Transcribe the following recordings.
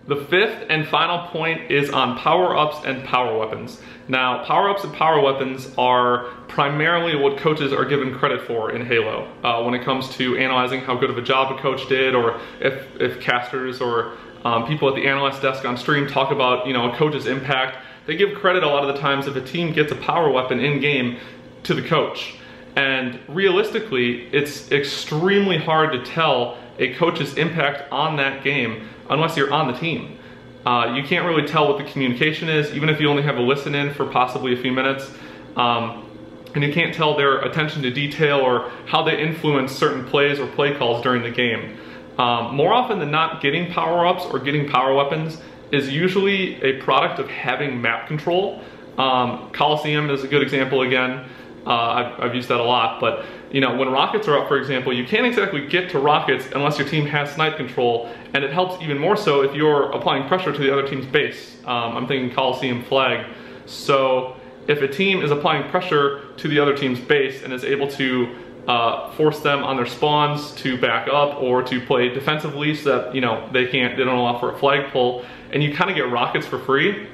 The fifth and final point is on power-ups and power weapons. Now, power-ups and power weapons are primarily what coaches are given credit for in Halo. When it comes to analyzing how good of a job a coach did, or if casters or people at the analyst desk on stream talk about, a coach's impact, they give credit a lot of the times if a team gets a power weapon in-game to the coach. And realistically, it's extremely hard to tell a coach's impact on that game unless you're on the team. You can't really tell what the communication is, even if you only have a listen in for possibly a few minutes. And you can't tell their attention to detail or how they influence certain plays or play calls during the game. More often than not, getting power-ups or getting power weapons is usually a product of having map control. Coliseum is a good example again. I've used that a lot, but when rockets are up, for example, you can't exactly get to rockets unless your team has snipe control, and it helps even more so if you're applying pressure to the other team's base. I'm thinking Coliseum flag. So if a team is applying pressure to the other team's base and is able to force them on their spawns to back up or to play defensively so that they don't allow for a flag pull, and you kind of get rockets for free,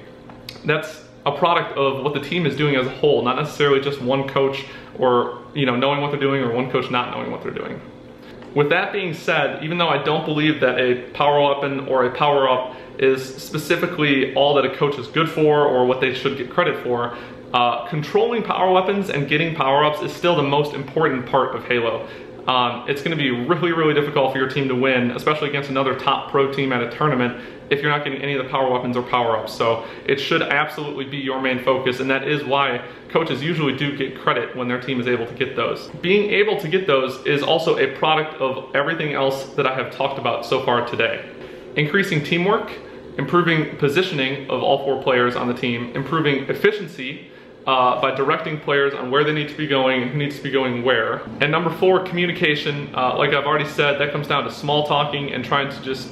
that's a product of what the team is doing as a whole, not necessarily just one coach or knowing what they're doing or one coach not knowing what they're doing. With that being said, even though I don't believe that a power weapon or a power up is specifically all that a coach is good for or what they should get credit for, controlling power weapons and getting power ups is still the most important part of Halo. It's going to be really, really difficult for your team to win, especially against another top pro team at a tournament, if you're not getting any of the power weapons or power-ups. So it should absolutely be your main focus, and that is why coaches usually do get credit when their team is able to get those. Being able to get those is also a product of everything else that I have talked about so far today. Increasing teamwork, improving positioning of all 4 players on the team, improving efficiency, by directing players on where they need to be going and who needs to be going where. And number 4, communication. Like I've already said, that comes down to small talking and trying to just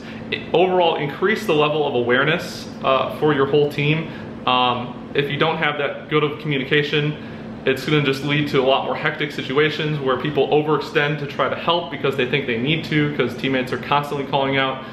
overall increase the level of awareness for your whole team. If you don't have that good of communication, it's going to just lead to a lot more hectic situations where people overextend to try to help because they think they need to, because teammates are constantly calling out,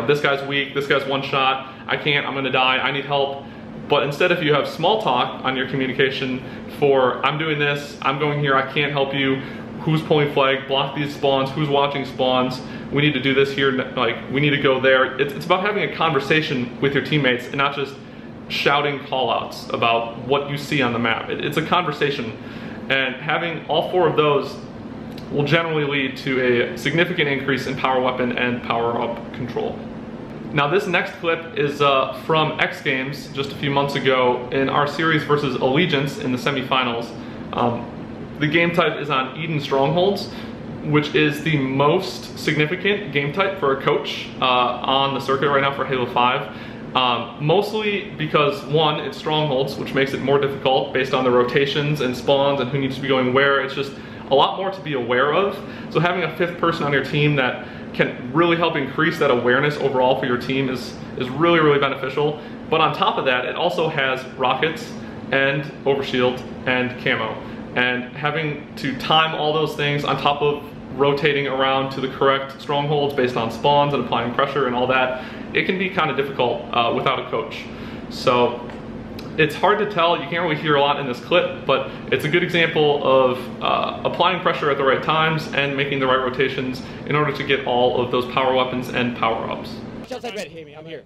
this guy's weak, this guy's one shot, I can't, I'm going to die, I need help. But instead, if you have small talk on your communication for, I'm doing this, I'm going here, I can't help you, who's pulling flag, block these spawns, who's watching spawns, we need to do this here, like, we need to go there. It's about having a conversation with your teammates and not just shouting call-outs about what you see on the map. It's a conversation, and having all 4 of those will generally lead to a significant increase in power weapon and power-up control. Now this next clip is from X Games just a few months ago in our series versus Allegiance in the semifinals. The game type is on Eden Strongholds, which is the most significant game type for a coach on the circuit right now for Halo 5. Mostly because, one, it's Strongholds, which makes it more difficult based on the rotations and spawns and who needs to be going where. It's just a lot more to be aware of. So having a 5th person on your team that can really help increase that awareness overall for your team is really, really beneficial. But on top of that, it also has rockets and overshield and camo. And having to time all those things on top of rotating around to the correct strongholds based on spawns and applying pressure and all that, it can be kind of difficult without a coach. So it's hard to tell, you can't really hear a lot in this clip, but it's a good example of applying pressure at the right times and making the right rotations in order to get all of those power weapons and power-ups. I'm here.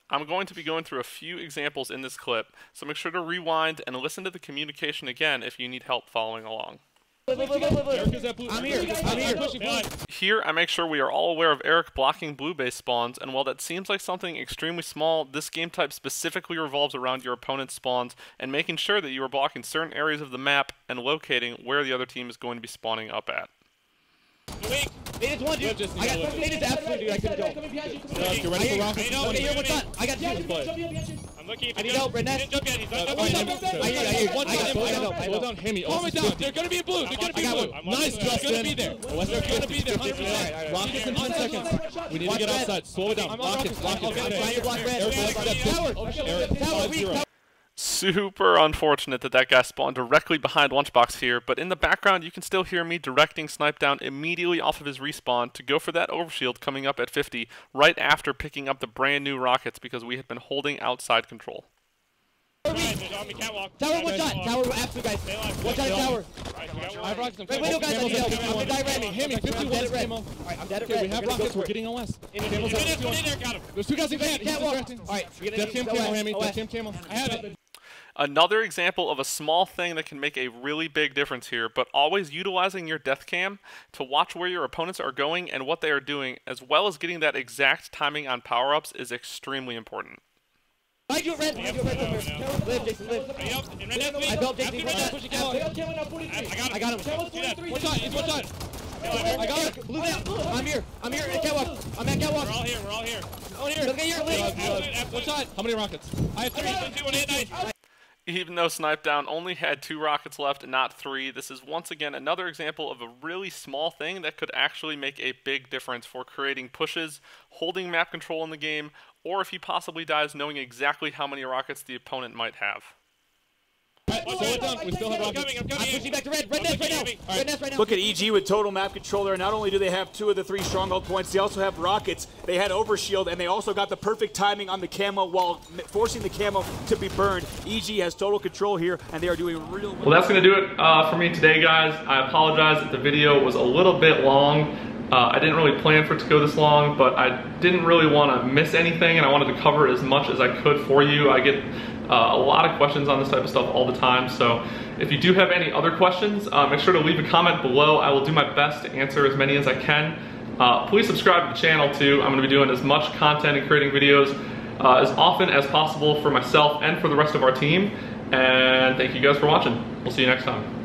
I'm going to be going through a few examples in this clip, so make sure to rewind and listen to the communication again if you need help following along. I'm here. Here, I make sure we are all aware of Eric blocking blue base spawns, and while that seems like something extremely small, this game type specifically revolves around your opponent's spawns and making sure that you are blocking certain areas of the map and locating where the other team is going to be spawning up at. Wait, they just one, dude. They just absolutely, I couldn't go. Get ready for rockets. Okay, what's up? I got 2. I'm looking. I need help, Redneck. He didn't jump yet. He's not I hear. One I got slow down, Hemi. Calm it down. They're gonna be in blue. They're gonna be blue. Nice, Justin. They're gonna be there. They're gonna be there. 100%. Rockets in 10 seconds. We need to get outside. Slow it down. Rockets. Eric, block red. Eric, Tower, weak. Super unfortunate that that guy spawned directly behind Lunchbox here, but in the background you can still hear me directing Snipe down immediately off of his respawn to go for that overshield coming up at 50 right after picking up the brand new rockets because we had been holding outside control. Tower, one shot. Tower, absolute guys. One shot, tower. I have rockets. Wait, no, guys, I'm gonna die ramming. Hit me, 51 dead at red. camo. Alright, I'm dead at Okay, red. we have rockets. We're getting OS. Camo's up. There's 2 guys in cat. Can't walk. Alright, we're gonna Death cam camo, Hammy. Death cam camo. I have it. Another example of a small thing that can make a really big difference here, but always utilizing your death cam to watch where your opponents are going and what they are doing, as well as getting that exact timing on power-ups is extremely important. I do it red. Live, Jason, live. I built Jason. I got him. One shot. He's one shot. I got it. Blue down. I'm here. I'm at catwalk. I'm at catwalk. We're all here. On here. Look at here. Live. One shot. How many rockets? I have 3. Even though Snipe Down only had 2 rockets left and not 3, this is once again another example of a really small thing that could actually make a big difference for creating pushes, holding map control in the game, or if he possibly dies, knowing exactly how many rockets the opponent might have. We still have rockets. I'm pushing back to red. Red nest right now. Red nest right now. Look at EG with total map control there. Not only do they have 2 of the 3 stronghold points, they also have rockets. They had overshield, and they also got the perfect timing on the camo while forcing the camo to be burned. EG has total control here, and they are doing real well. Well, that's going to do it for me today, guys. I apologize if the video was a little bit long. I didn't really plan for it to go this long, but I didn't really want to miss anything, and I wanted to cover as much as I could for you. I get a lot of questions on this type of stuff all the time, so if you do have any other questions, make sure to leave a comment below. I will do my best to answer as many as I can. Please subscribe to the channel too. I'm going to be doing as much content and creating videos as often as possible for myself and for the rest of our team. And thank you guys for watching. We'll see you next time.